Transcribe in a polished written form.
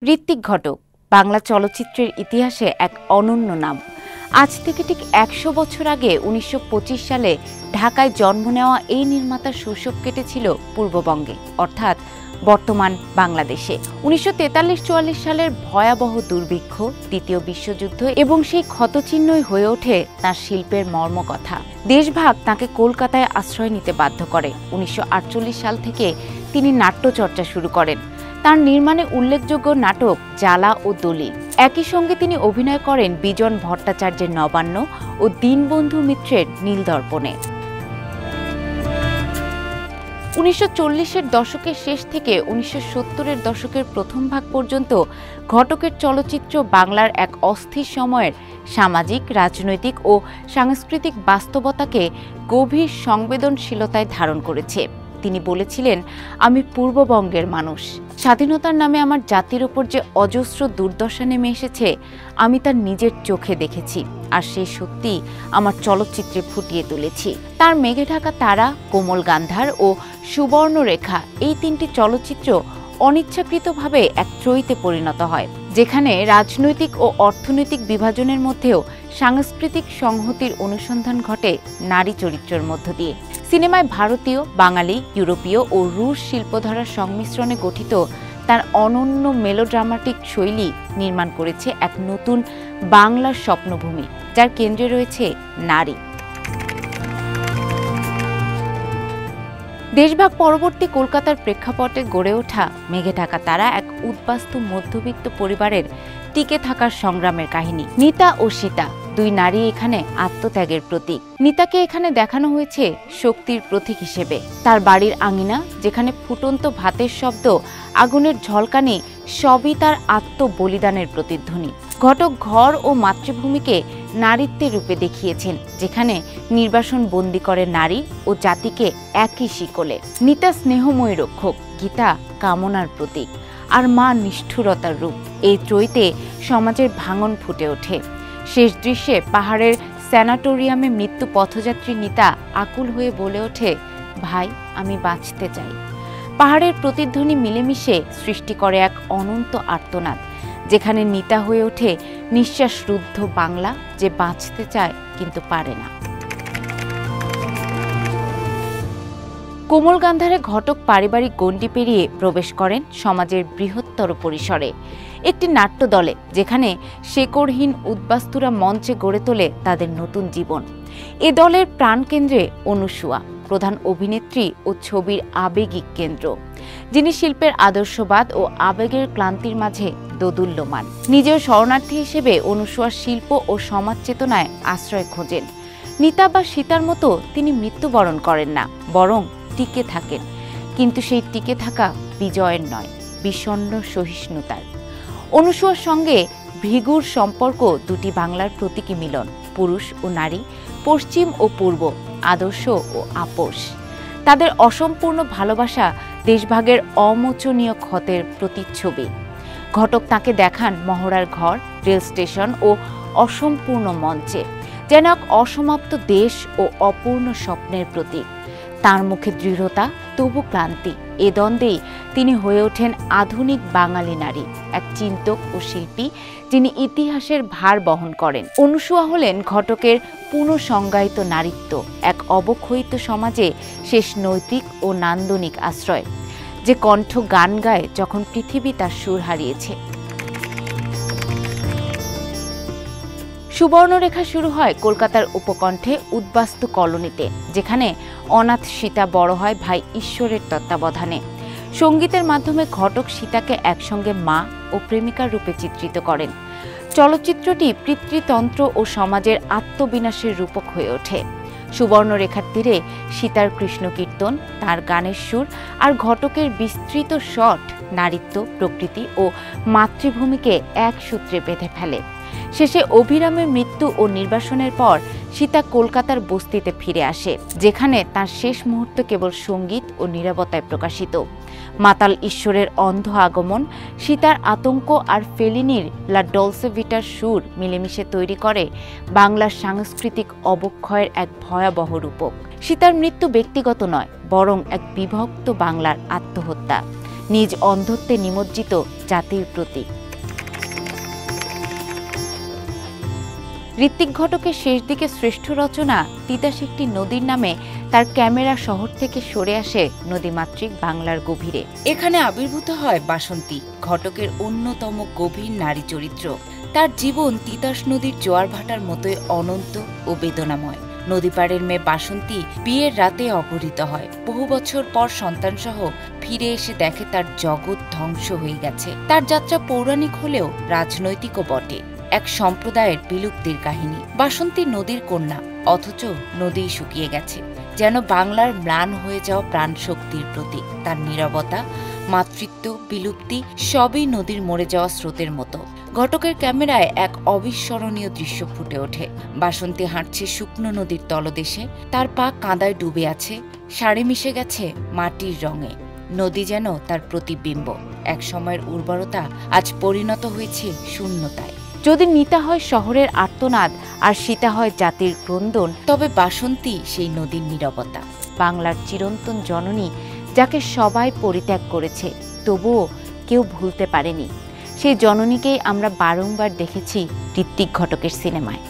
ঋত্বিক ঘটক বাংলা চলচ্চিত্রের ইতিহাসে এক অনন্য নাম। আজ থেকে ঠিক ১০০ বছর আগে ১৯২৫ সালে ঢাকায় জন্ম নেওয়া এই নির্মাতার শৈশব কেটেছিল পূর্ববঙ্গে, অর্থাৎ বর্তমান বাংলাদেশে। ১৯৪৩-৪৪ সালের ভয়াবহ দুর্ভিক্ষ, দ্বিতীয় বিশ্বযুদ্ধ এবং সেই ক্ষতচিহ্নই হয়ে ওঠে তাঁর শিল্পের মর্মকথা। দেশভাগ তাঁকে কলকাতায় আশ্রয় নিতে বাধ্য করে। ১৯৪৮ সাল থেকে তিনি নাট্যচর্চা শুরু করেন। তার নির্মাণে উল্লেখযোগ্য নাটক জ্বালা ও দলিল। একই সঙ্গে তিনি অভিনয় করেন বিজন ভট্টাচার্যের নবান্ন ও দীনবন্ধু মিত্রের নীলদর্পণে। ১৯৪০-এর দশকের শেষ থেকে ১৯৭০-এর দশকের প্রথম ভাগ পর্যন্ত ঘটকের চলচ্চিত্র বাংলার এক অস্থির সময়ের সামাজিক, রাজনৈতিক ও সাংস্কৃতিক বাস্তবতাকে গভীর সংবেদনশীলতায় ধারণ করেছে। তিনি বলেছিলেন, আমি পূর্ববঙ্গের মানুষ। স্বাধীনতার নামে আমার জাতির ওপর যে অজস্র দুর্দশা নেমে এসেছে, আমি তার নিজের চোখে দেখেছি, আর সেই সত্যি আমার চলচ্চিত্রে ফুটিয়ে তুলেছি। তার মেঘে ঢাকা তারা, কোমল গান্ধার ও সুবর্ণরেখা এই তিনটি চলচ্চিত্র অনিচ্ছাকৃতভাবে এক ত্রয়ীতে পরিণত হয়, যেখানে রাজনৈতিক ও অর্থনৈতিক বিভাজনের মধ্যেও সাংস্কৃতিক সংহতির অনুসন্ধান ঘটে নারী চরিত্রের মধ্য দিয়ে। সিনেমায় ভারতীয়, বাঙালি, ইউরোপীয় ও রুশ শিল্পধারার সংমিশ্রণে গঠিত তার অনন্য মেলোড্রামাটিক শৈলী নির্মাণ করেছে এক নতুন বাংলার স্বপ্নভূমি, যার কেন্দ্রে রয়েছে নারী। দেশভাগ পরবর্তী কলকাতার প্রেক্ষাপটে গড়ে ওঠা মেঘে ঢাকা তারা এক উদ্বাস্তু মধ্যবিত্ত পরিবারের টিকে থাকার সংগ্রামের কাহিনী। নীতা ও সীতা দুই নারী এখানে আত্মত্যাগের প্রতীক। নীতাকে এখানে দেখানো হয়েছে শক্তির প্রতীক হিসেবে। তার বাড়ির আঙিনা, যেখানে ফুটন্ত ভাতের শব্দ, আগুনের ঝলকানি, সবই তার আত্মবলিদানের প্রতিধ্বনি। ঘটক ঘর ও মাতৃভূমিকে নারীত্বের রূপে দেখিয়েছেন, যেখানে নির্বাসন বন্দী করে নারী ও জাতিকে একই শিকলে। নীতা স্নেহময়ী রক্ষক, গীতা কামনার প্রতীক, আর মা নিষ্ঠুরতার রূপ। এই ত্রয়ীতে সমাজের ভাঙন ফুটে ওঠে। শেষ দৃশ্যে পাহাড়ের স্যানাটোরিয়ামে মৃত্যু পথযাত্রী নীতা আকুল হয়ে বলে ওঠে, ভাই, আমি বাঁচতে চাই। পাহাড়ের প্রতিধ্বনি মিলেমিশে সৃষ্টি করে এক অনন্ত আর্তনাদ, যেখানে নীতা হয়ে ওঠে নিঃশ্বাসরুদ্ধ বাংলা, যে বাঁচতে চায় কিন্তু পারে না। কোমল গান্ধারে ঘটক পারিবারিক গণ্ডি পেরিয়ে প্রবেশ করেন সমাজের বৃহত্তর পরিসরে একটি নাট্যদলে, যেখানে শেকড়হীন উদ্বাস্তুরা মঞ্চে গড়ে তোলে তাদের নতুন জীবন। এ দলের প্রাণকেন্দ্রে অনুসুয়া, প্রধান অভিনেত্রী ও ছবির আবেগিক কেন্দ্র, যিনি শিল্পের আদর্শবাদ ও আবেগের ক্লান্তির মাঝে দোদুল্যমান। নিজের শরণার্থী হিসেবে অনুসুয়া শিল্প ও সমাজ চেতনায় আশ্রয় খোঁজেন। নীতা বা সীতার মতো তিনি মৃত্যুবরণ করেন না, বরং টিকে থাকেন। কিন্তু সেই টিকে থাকা বিজয়ের নয়, বিষণ্ণ সহিষ্ণুতার। অনুসুয়ার সঙ্গে ভৃগুর সম্পর্ক দুটি বাংলার প্রতীকী মিলন, পুরুষ ও নারী, পশ্চিম ও পূর্ব, আদর্শ ও আপোষ। তাদের অসম্পূর্ণ ভালোবাসা দেশভাগের অমোচনীয় ক্ষতের প্রতিচ্ছবি। ঘটক তাকে দেখান মহড়ার ঘর, রেল স্টেশন ও অসম্পূর্ণ মঞ্চে, যেন এক অসমাপ্ত দেশ ও অপূর্ণ স্বপ্নের প্রতীক। তার মুখে দৃঢ়তা, তবু ক্লান্তি। এ দ্বন্দ্বেই তিনি হয়ে ওঠেন আধুনিক বাঙালি নারী, এক চিন্তক ও শিল্পী, যিনি ইতিহাসের ভার বহন করেন। অনুসুয়া হলেন ঘটকের পুনঃসংজ্ঞায়িত নারীত্ব, এক অবক্ষয়িত সমাজে শেষ নৈতিক ও নান্দনিক আশ্রয়, যে কণ্ঠ গান গায় যখন পৃথিবী তার সুর হারিয়েছে। সুবর্ণরেখা শুরু হয় কলকাতার উপকণ্ঠে উদ্বাস্তু কলোনিতে, যেখানে অনাথ সীতা বড় হয় ভাই ঈশ্বরের তত্ত্বাবধানে। সঙ্গীতের মাধ্যমে ঘটক সীতাকে একসঙ্গে মা ও প্রেমিকার রূপে চিত্রিত করেন। চলচ্চিত্রটি পিতৃতন্ত্র ও সমাজের আত্মবিনাশের রূপক হয়ে ওঠে। সুবর্ণরেখার তীরে সীতার কৃষ্ণ কীর্তন, তার গানের সুর আর ঘটকের বিস্তৃত শট নারীত্ব, প্রকৃতি ও মাতৃভূমিকে এক সূত্রে বেঁধে ফেলে। শেষে অভিরামের মৃত্যু ও নির্বাসনের পর সীতা কলকাতার বস্তিতে ফিরে আসে, যেখানে তার শেষ মুহূর্ত কেবল সঙ্গীত ও নীরবতায় প্রকাশিত। মাতাল ঈশ্বরের অন্ধ আগমন, সীতার আতঙ্ক আর ফেলিনির লা ডলসে ভিটার সুর মিলেমিশে তৈরি করে বাংলার সাংস্কৃতিক অবক্ষয়ের এক ভয়াবহ রূপক। সীতার মৃত্যু ব্যক্তিগত নয়, বরং এক বিভক্ত বাংলার আত্মহত্যা, নিজ অন্ধত্বে নিমজ্জিত জাতির প্রতীক। ঋত্বিক ঘটকের শেষ দিকে শ্রেষ্ঠ রচনা তিতাস একটি নদীর নামে তার ক্যামেরা শহর থেকে সরে আসে নদীমাতৃক বাংলার গভীরে। এখানে আবির্ভূত হয় বাসন্তী, ঘটকের অন্যতম গভীর নারী চরিত্র। তার জীবন তিতাস নদীর জোয়ার ভাটার মতোই অনন্ত ও বেদনাময়। নদীপাড়ের মেয়ে বাসন্তী বিয়ের রাতে অপহৃত হয়। বহু বছর পর সন্তানসহ ফিরে এসে দেখে তার জগৎ ধ্বংস হয়ে গেছে। তার যাত্রা পৌরাণিক হলেও রাজনৈতিকও বটে। এক সম্প্রদায়ের বিলুপ্তির কাহিনী। বাসন্তী নদীর কন্যা, অথচ নদী শুকিয়ে গেছে, যেন বাংলার ম্লান হয়ে যাওয়া প্রাণশক্তির প্রতীক। তার নীরবতা, মাতৃত্ব, বিলুপ্তি সবই নদীর মরে যাওয়া স্রোতের মতো। ঘটকের ক্যামেরায় এক অবিস্মরণীয় দৃশ্য ফুটে ওঠে। বাসন্তী হাঁটছে শুকনো নদীর তলদেশে, তার পা কাঁদায় ডুবে আছে, শাড়ি মিশে গেছে মাটির রঙে। নদী যেন তার প্রতিবিম্ব। এক সময়ের উর্বরতা আজ পরিণত হয়েছে শূন্যতায়। যদি নিতা হয় শহরের আর্তনাদ আর সীতা হয় জাতির ক্রন্দন, তবে বাসন্তী সেই নদীর নীরবতা। বাংলার চিরন্তন জননী, যাকে সবাই পরিত্যাগ করেছে, তবুও কেউ ভুলতে পারেনি। সেই জননীকেই আমরা বারংবার দেখেছি ঋত্বিক ঘটকের সিনেমায়।